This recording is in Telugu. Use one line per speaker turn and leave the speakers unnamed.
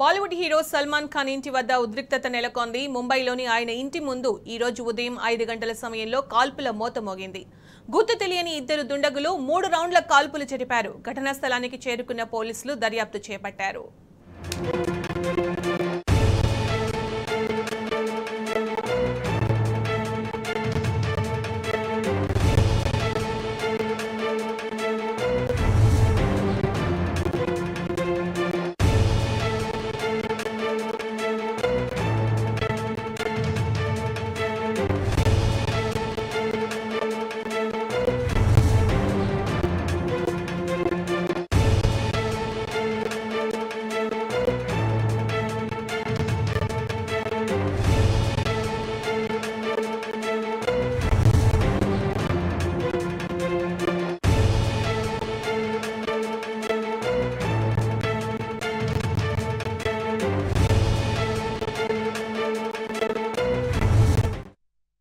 బాలీవుడ్ హీరో సల్మాన్ ఖాన్ ఇంటి వద్ద ఉద్రిక్తత నెలకొంది. ముంబైలోని ఆయన ఇంటి ముందు ఈ రోజు ఉదయం 5 గంటల సమయంలో కాల్పుల మోత మోగింది. గుర్తు తెలియని ఇద్దరు దుండగులు 3 రౌండ్ల కాల్పులు జరిపారు. ఘటనా స్థలానికి చేరుకున్న పోలీసులు దర్యాప్తు చేపట్టారు.